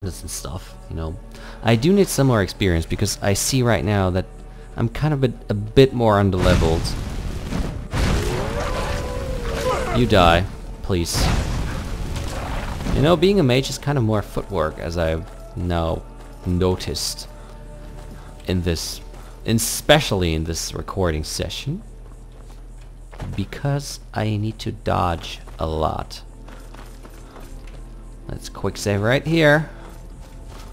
and stuff, you know. I do need some more experience because I see right now that I'm kind of a bit more underleveled. You die, please. You know, being a mage is kind of more footwork, as I've now noticed in this, especially in this recording session, because I need to dodge a lot. Let's quick save right here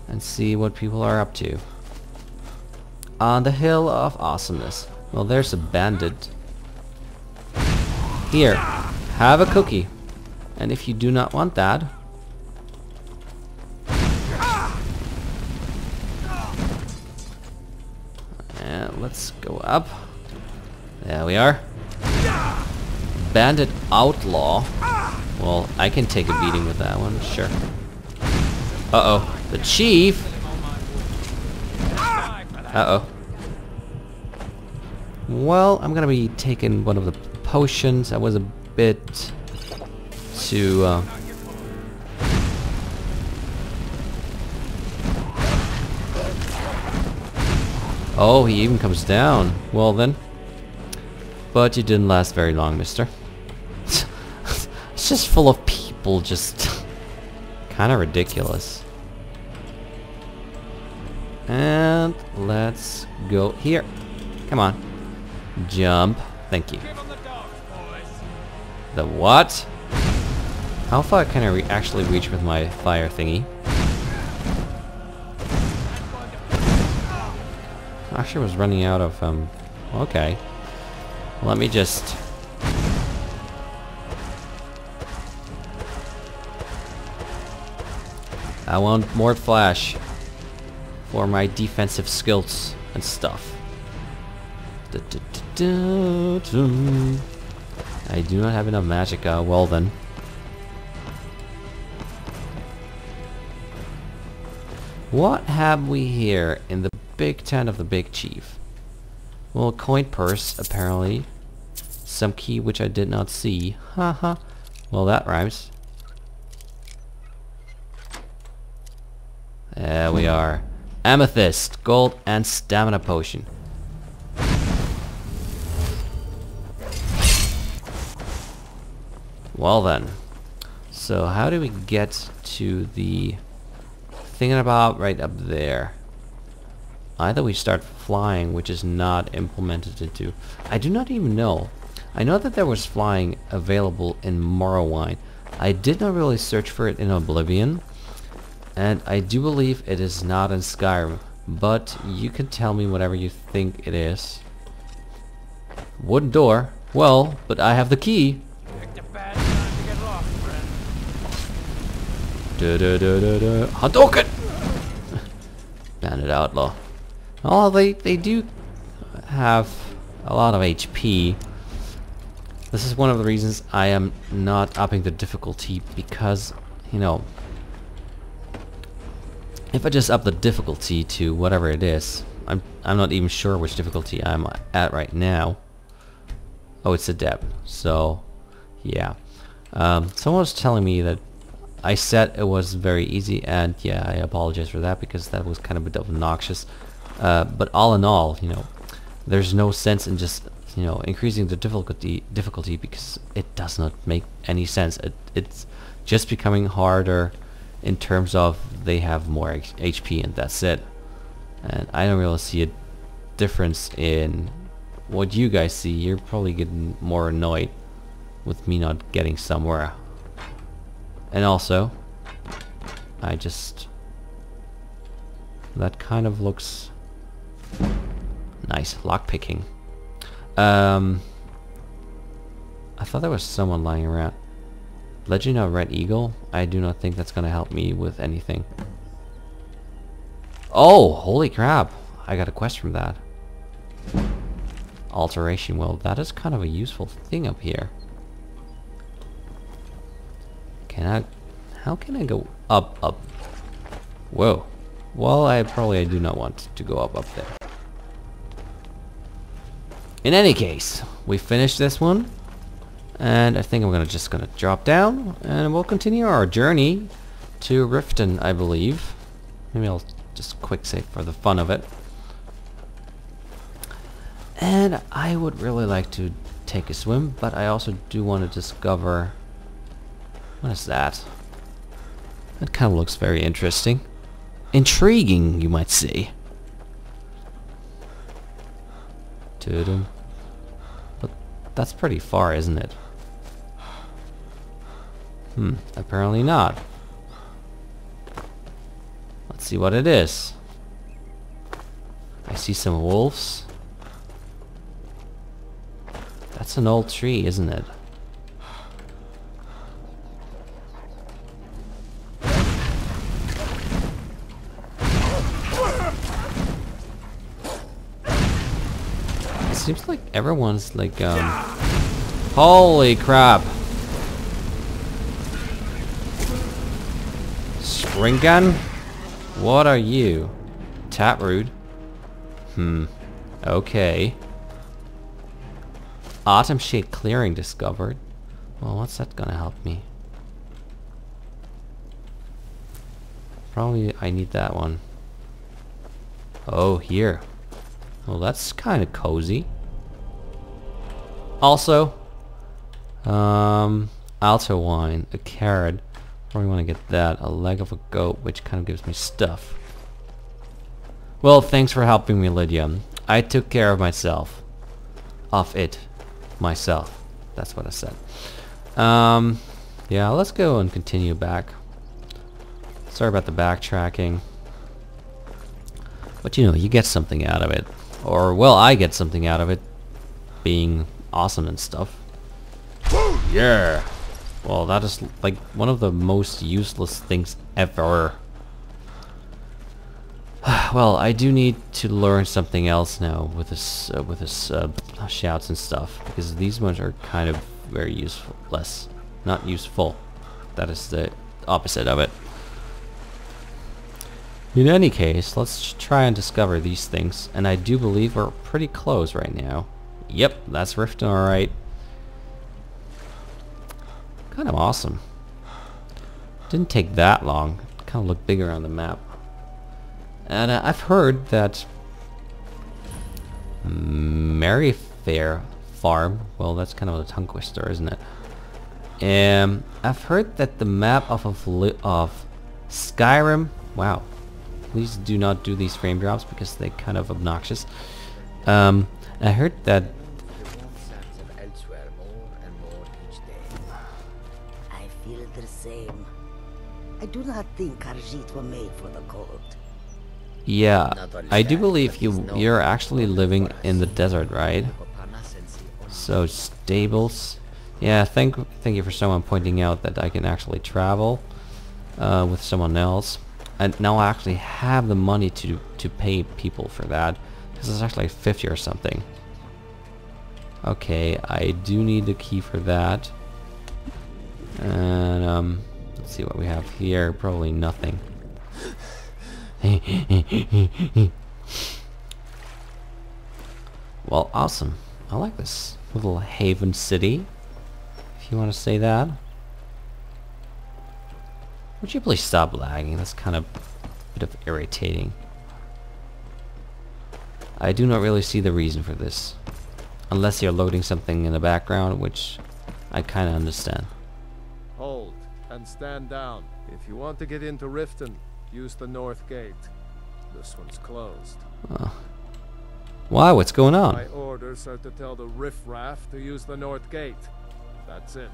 and see what people are up to. On the hill of awesomeness. Well, there's a bandit. Here, have a cookie. And if you do not want that, and let's go up. There we are. Bandit outlaw. Well, I can take a beating with that one, sure. Uh-oh, the chief. Uh-oh. Well, I'm gonna be taking one of the potions. I was a bit too oh, he even comes down. Well then. But you didn't last very long, mister. It's just full of people, just kind of ridiculous. And let's go here. Come on. Jump. Thank you. The what? How far can I actually reach with my fire thingy? Actually, I was running out of, okay. Let me just... I want more flash for my defensive skills and stuff. I do not have enough magicka. Well then. What have we here in the big tent of the big chief? Well, coin purse, apparently. Some key which I did not see. Haha. Well, that rhymes. There we are. Amethyst, gold, and stamina potion. Well then. So how do we get to the thinking about right up there? Either we start flying, which is not implemented into... I do not even know. I know that there was flying available in Morrowind. I did not really search for it in Oblivion. And I do believe it is not in Skyrim. But you can tell me whatever you think it is. Wooden door. Well, but I have the key. Hadouken! Bandit outlaw. Oh, they do have a lot of HP. This is one of the reasons I am not upping the difficulty, because, you know, if I just up the difficulty to whatever it is, I'm not even sure which difficulty I'm at right now. Oh, it's adept. So, yeah. Someone was telling me that I said it was very easy, and yeah, I apologize for that because that was kind of a bit obnoxious. But all in all, you know, there's no sense in just, you know, increasing the difficulty because it does not make any sense. It's just becoming harder in terms of they have more HP and that's it. And I don't really see a difference in what you guys see. You're probably getting more annoyed with me not getting somewhere. And also, I just... that kind of looks nice. Lockpicking. I thought there was someone lying around. Legend of Red Eagle? I do not think that's gonna help me with anything. Oh, holy crap. I got a quest from that. Alteration. Well, that is kind of a useful thing up here. How can I go up? Whoa. Well, I do not want to go up there. In any case, we finished this one. And I think I'm just gonna drop down and we'll continue our journey to Riften, I believe. Maybe I'll just quick save for the fun of it. And I would really like to take a swim, but I also do want to discover... What is that? That kind of looks very interesting. Intriguing, you might say. Tudum. But that's pretty far, isn't it? Apparently not. Let's see what it is. I see some wolves. That's an old tree, isn't it? It seems like everyone's like, holy crap! Spring gun? What are you? Taproot? Okay. Autumn Shade Clearing discovered. Well, what's that gonna help me? Probably I need that one. Oh, here. Well, that's kind of cozy. Also, Alto Wine, a carrot. Probably want to get that. A leg of a goat, which kind of gives me stuff. Well, thanks for helping me, Lydia. I took care of myself. Myself. That's what I said. Yeah, let's go and continue back. Sorry about the backtracking. But you know, you get something out of it. Or, well, I get something out of it. Being awesome and stuff. Yeah! Well, that is like one of the most useless things ever. Well, I do need to learn something else now with this shouts and stuff, because these ones are kind of very useful. Not useful. That is the opposite of it. In any case, let's try and discover these things, and I do believe we're pretty close right now. Yep, that's Riften, alright. Kind of awesome. Didn't take that long. Kind of looked bigger on the map. And I've heard that Merryfair Farm, well, that's kind of a tongue twister, isn't it? I've heard that the map of Skyrim, wow, please do not do these frame drops because they're kind of obnoxious. I heard that I feel the same. I do not think Khajiit were made for the cold. yeah, I do believe you're actually living in the desert, right? So stables. Yeah, thank you for someone pointing out that I can actually travel with someone else. And now I actually have the money to pay people for that. Because it's actually 50 or something. Okay, I do need the key for that. And let's see what we have here. Probably nothing. Well, awesome. I like this little haven city, if you want to say that. Would you please stop lagging? That's kind of a bit of irritating. I do not really see the reason for this. Unless you're loading something in the background, which I kind of understand. Hold and stand down. If you want to get into Riften, use the north gate. This one's closed. Wow, what's going on? My orders are to tell the riffraff to use the north gate. That's it.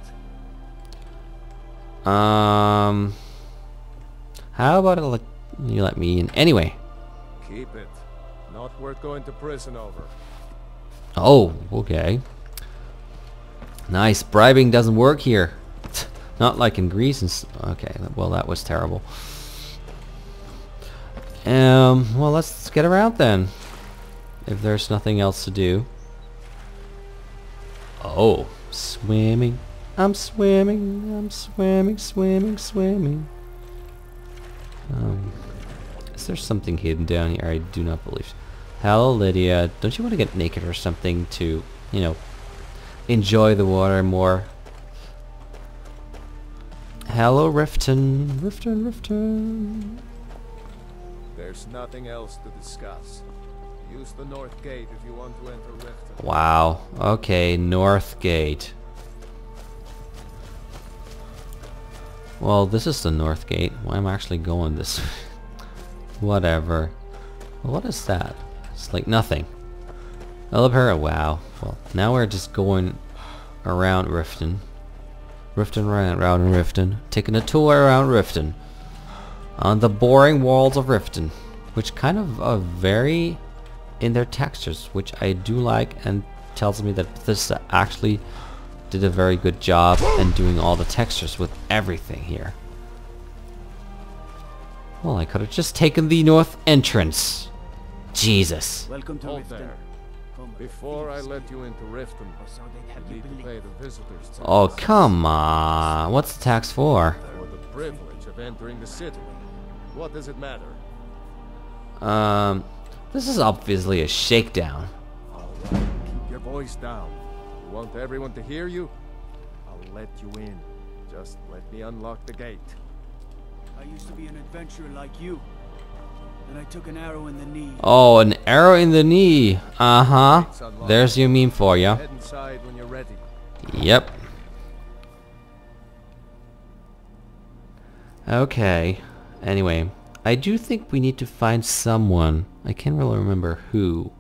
How about you let me in anyway? Keep it. Not worth going to prison over. Oh, okay. Nice. Bribing doesn't work here. Not like in Greece and okay, well that was terrible. Well, let's get around then. If there's nothing else to do. Oh, swimming. I'm swimming. I'm swimming, swimming, swimming. Is there something hidden down here? I do not believe. Hello, Lydia. Don't you want to get naked or something to, you know, enjoy the water more? Hello, Riften. Riften, Riften. There's nothing else to discuss. Use the north gate if you want to enter Riften. Wow. Okay, North Gate. Well, this is the North Gate. Why am I actually going this way? Whatever. What is that? It's like nothing. Elevator. Wow. Well, now we're just going around Riften. Around Riften. Taking a tour around Riften. On the boring walls of Riften. Which kind of vary in their textures, which I do like, and tells me that this actually did a very good job in doing all the textures with everything here. Well, I could have just taken the north entrance. Jesus. Welcome to Hold Riften. there. Before I let you into Riften, you need to pay the visitors tax. Oh, come on. What's the tax for? For the privilege of entering the city. What does it matter? This is obviously a shakedown. Alright, keep your voice down. You want everyone to hear you? I'll let you in. Just let me unlock the gate. I used to be an adventurer like you. Then I took an arrow in the knee. Oh, an arrow in the knee. Uh-huh. Gate's unlocked. There's your meme for ya. Head inside when you're ready. Yep. Okay. Anyway, I do think we need to find someone. I can't really remember who.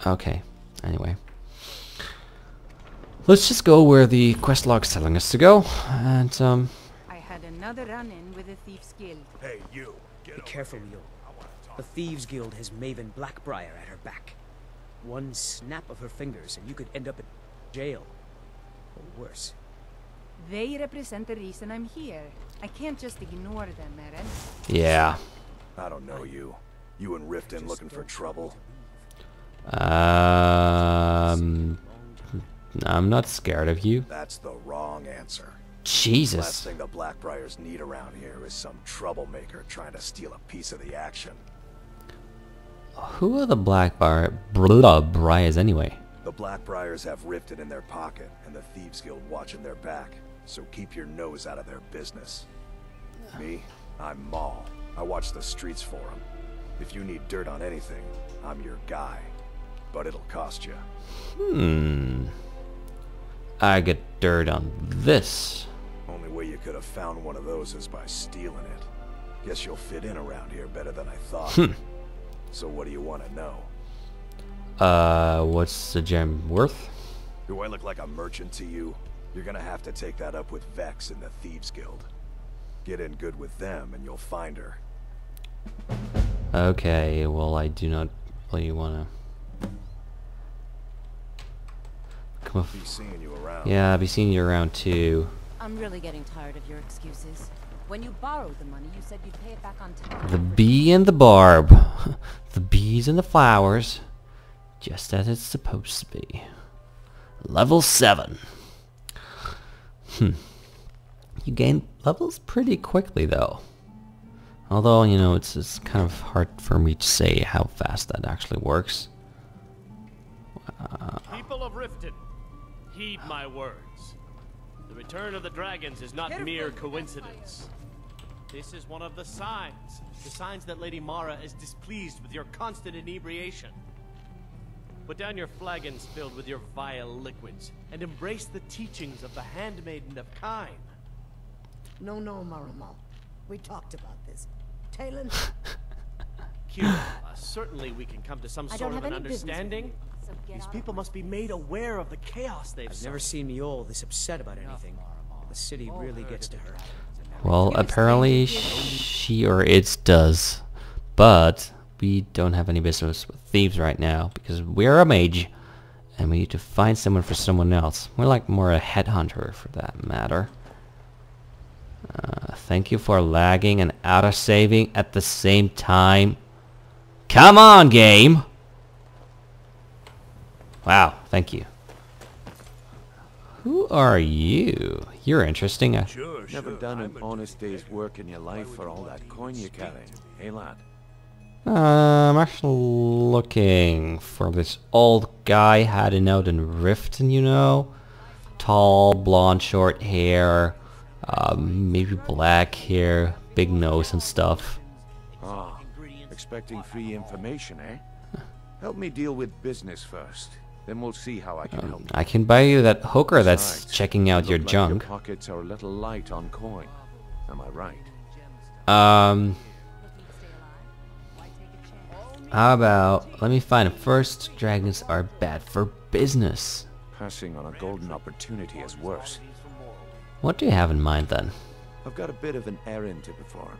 Okay. Anyway. Let's just go where the quest log's telling us to go. And, I had another run-in with a Thieves Guild. Hey, you. Be careful, Mule. The Thieves Guild has Maven Blackbriar at her back. One snap of her fingers and you could end up in jail. Or worse. They represent the reason I'm here. I can't just ignore them, Eren. yeah. I don't know you. You and Riften looking for trouble? I'm not scared of you. That's the wrong answer. Last Jesus. thing the Blackbriars need around here is some troublemaker trying to steal a piece of the action. Who are the Blackbriars anyway? The Blackbriars have Riften in their pocket and the Thieves Guild watching their back, so keep your nose out of their business. Me? I'm Maul. I watch the streets for them. If you need dirt on anything, I'm your guy. But it'll cost you. I get dirt on this. Only way you could have found one of those is by stealing it. Guess you'll fit in around here better than I thought. So what do you want to know? What's the gem worth? Do I look like a merchant to you? You're gonna have to take that up with Vex in the Thieves Guild. Get in good with them and you'll find her. Okay, well I do not really wanna... Come on. Be seeing you around. Yeah, I'll be seeing you around too. I'm really getting tired of your excuses. When you borrowed the money, you said you'd pay it back on time. The bee and the barb. The bees and the flowers. Just as it's supposed to be. Level 7. You gain levels pretty quickly though. Although, you know, it's kind of hard for me to say how fast that actually works. People of Riften, heed my words. The return of the dragons is not mere coincidence. This is one of the signs that Lady Mara is displeased with your constant inebriation. Put down your flagons filled with your vile liquids, and embrace the teachings of the Handmaiden of Kine. No, Marumal. We talked about this. Talon? Kira, certainly we can come to some I sort don't of have an any business with understanding. you, so get These out people of my must be made aware of the chaos they've I've suffered. never seen Mule this upset about anything. The city really gets to her. Well, apparently she or it does. But we don't have any business with thieves right now because we're a mage and we need to find someone for someone else. We're like more a headhunter for that matter. Thank you for lagging and auto-saving at the same time. Come on, game! Wow, thank you. Who are you? You're interesting. Never done an honest day's work in your life for all that coin you carry. Hey, lad. I'm actually looking for this old guy hiding out in Riften, you know? Tall, blonde, short hair, maybe black hair, big nose and stuff. Ah, expecting free information, eh? Help me deal with business first. Then we'll see how I can help. I can buy you that hooker that's Besides, checking out you your look like junk. Your pockets are a little light on coin. Am I right? How about, let me find it first. Dragons are bad for business. Passing on a golden opportunity is worse. What do you have in mind then? I've got a bit of an errand to perform,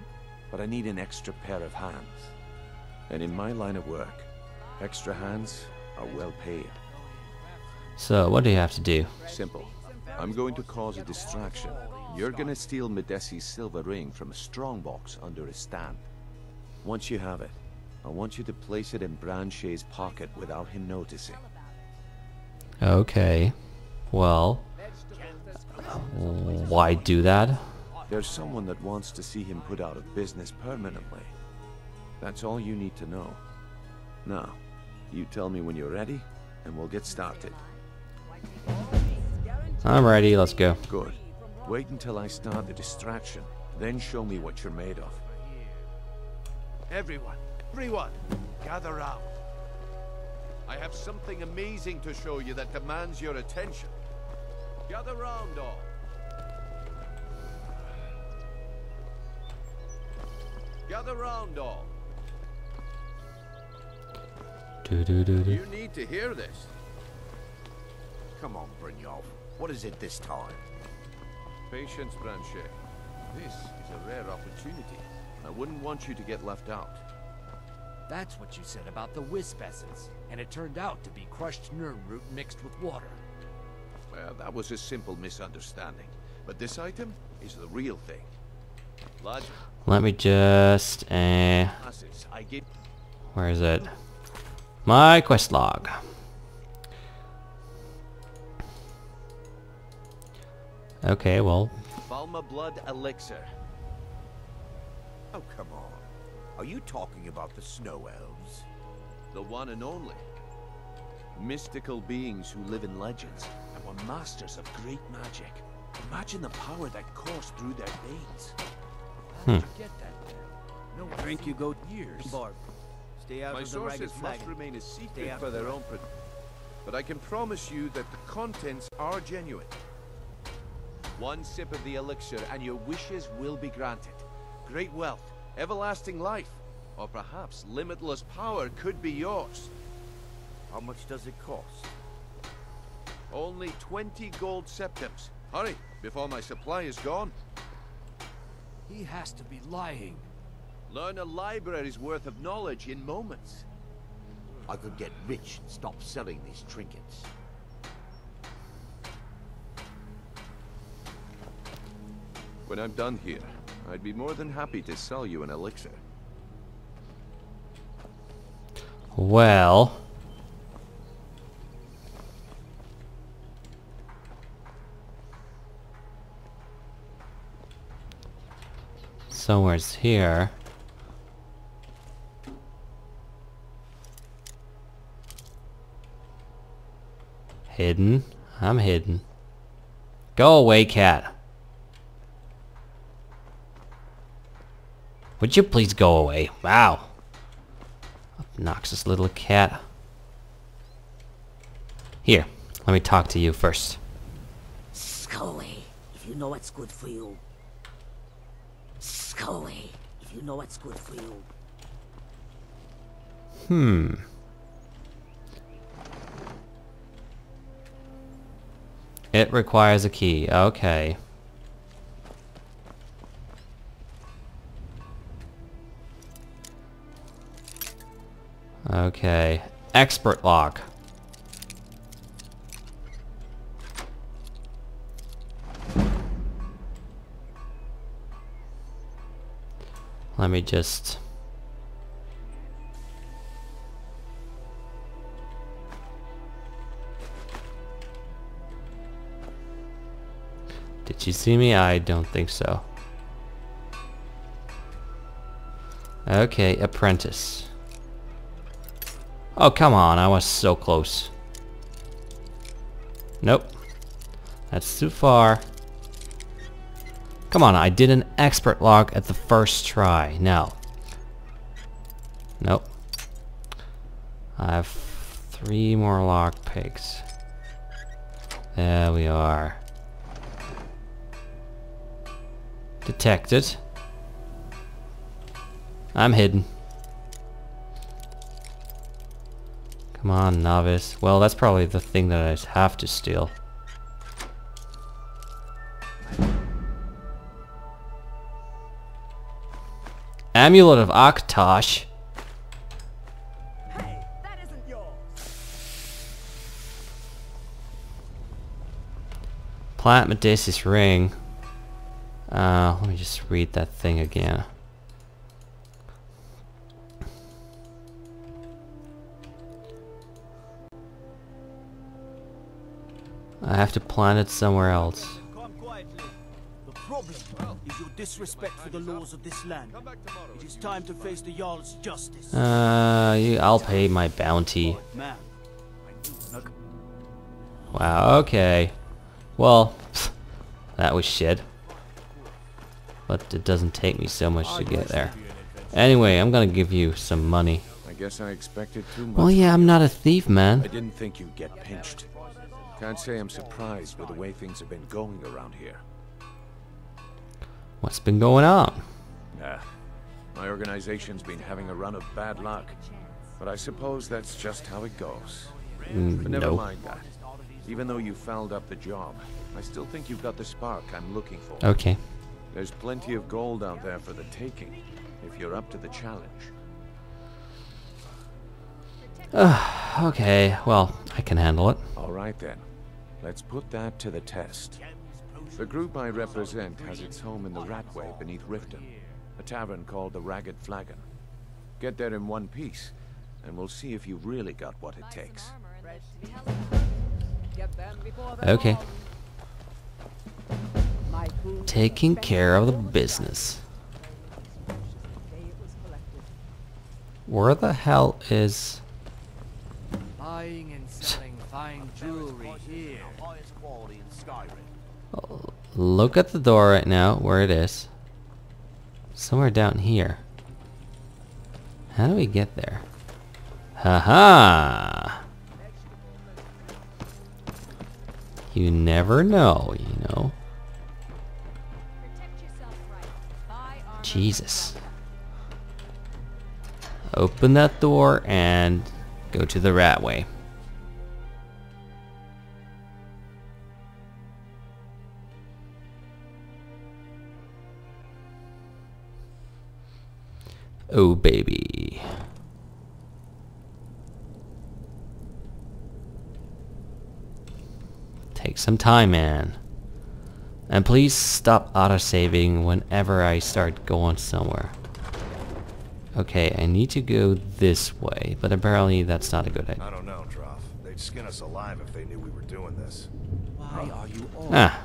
but I need an extra pair of hands. And in my line of work, extra hands are well paid. So, what do you have to do? Simple. I'm going to cause a distraction. You're gonna steal Medesi's silver ring from a strongbox under his stand. Once you have it, I want you to place it in Branche's pocket without him noticing. Okay. Well, why do that? There's someone that wants to see him put out of business permanently. That's all you need to know. Now, you tell me when you're ready, and we'll get started. I'm ready, let's go. Good. Wait until I start the distraction, then show me what you're made of. Everyone, gather round. I have something amazing to show you that demands your attention. Gather round, all. Gather round, all. You need to hear this. Come on, Brynjolf. What is it this time? Patience, Branche. This is a rare opportunity. I wouldn't want you to get left out. That's what you said about the wisp essence, and it turned out to be crushed nirn root mixed with water. Well, that was a simple misunderstanding. But this item is the real thing. Lodge. Let me just... I give... Where is it? My quest log. Okay, well... Balma blood elixir. Oh, come on. Are you talking about the snow elves? The one and only. Mystical beings who live in legends and were masters of great magic. Imagine the power that coursed through their veins. How did you get that there? No drink you go years. Barb. Stay out My of the ragged sources must flagon. remain a secret Stay out for of their the own but I can promise you that the contents are genuine. One sip of the elixir and your wishes will be granted. Great wealth, everlasting life, or perhaps limitless power could be yours. How much does it cost? Only 20 gold septims. Hurry, before my supply is gone. He has to be lying. Learn a library's worth of knowledge in moments. I could get rich and stop selling these trinkets. When I'm done here, I'd be more than happy to sell you an elixir. Well... somewhere's here. Hidden? I'm hidden. Go away, cat. Would you please go away? Wow. Obnoxious little cat. Here, let me talk to you first. Scully, if you know what's good for you. Scully, if you know what's good for you. It requires a key. Okay. Okay. Expert lock. Let me just... Did you see me? I don't think so. Okay, apprentice. Oh, come on, I was so close. Nope. That's too far. Come on, I did an expert lock at the first try. No. Nope. I have 3 more lock picks. There we are. Detected. I'm hidden. Come on, novice. Well, that's probably the thing that I have to steal. Amulet of Aktosh. Hey, that isn't yours. Plant Medesis ring. Let me just read that thing again. I have to plant it somewhere else. Come quietly. The problem is your disrespect for the laws of this land. It is time to face the Jarl's justice. I'll pay my bounty. Man. Wow, okay. Well, that was shit. But it doesn't take me so much to get there. Anyway, I'm gonna give you some money. I guess I expected too much. Well, yeah, I'm not a thief, man. I didn't think you'd get pinched. Can't say I'm surprised with the way things have been going around here. What's been going on? Nah, my organization's been having a run of bad luck. But I suppose that's just how it goes. But never No. mind that. Even though you fouled up the job, I still think you've got the spark I'm looking for. Okay. There's plenty of gold out there for the taking, if you're up to the challenge. Okay, well, I can handle it. Alright then. Let's put that to the test. The group I represent has its home in the Ratway beneath Riften, a tavern called the Ragged Flagon. Get there in one piece, and we'll see if you've really got what it takes. Okay. Taking care of the business. Where the hell is... Buying and selling fine jewelry here. Look at the door right now, where it is. Somewhere down here. How do we get there? Haha! You never know, you know. Jesus. Open that door and go to the Ratway. Oh baby. Take some time, man. And please stop autosaving whenever I start going somewhere. Okay, I need to go this way, but apparently that's not a good idea. I don't know, Droff. They'd skin us alive if they knew we were doing this. Why are you all... Ah.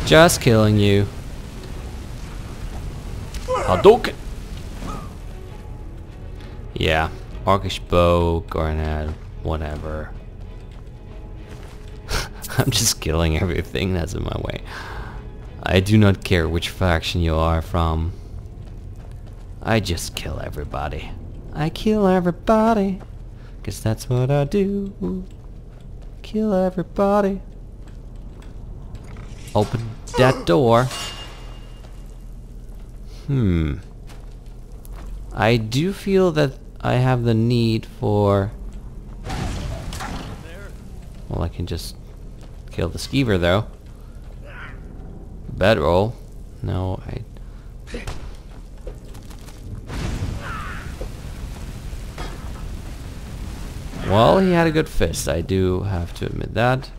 Just killing you. Hadouken! Yeah, Orcish bow, Garnet, whatever. I'm just killing everything that's in my way. I do not care which faction you are from. I just kill everybody. I kill everybody, 'cause that's what I do. Kill everybody. Open that door. I do feel that I have the need for... Well, I can just kill the skeever though. Bedroll. No, I... Well, he had a good fist, I do have to admit that.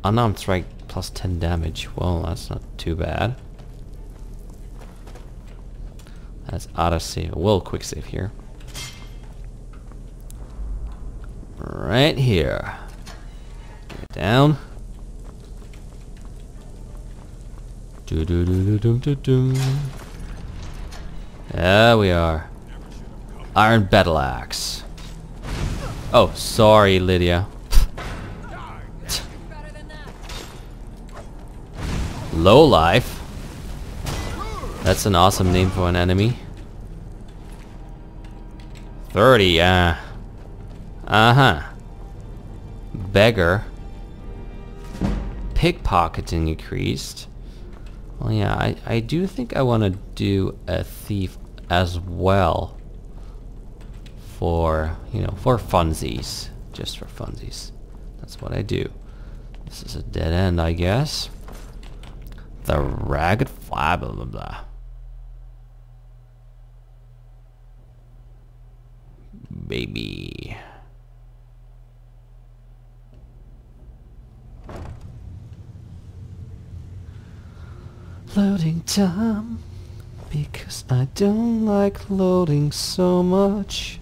Unarmed strike plus 10 damage. Well, that's not too bad. That's autosave. We'll quick save here. Right here. Get down. There we are. Iron battle axe. Oh, sorry, Lydia. Low life. That's an awesome name for an enemy. 30, uh-huh. Beggar. Pickpocketing increased. Well, yeah, I do think I want to do a thief as well. For, you know, for funsies. Just for funsies. That's what I do. This is a dead end, I guess. The ragged fly, blah blah blah. Baby. Loading time. Because I don't like loading so much.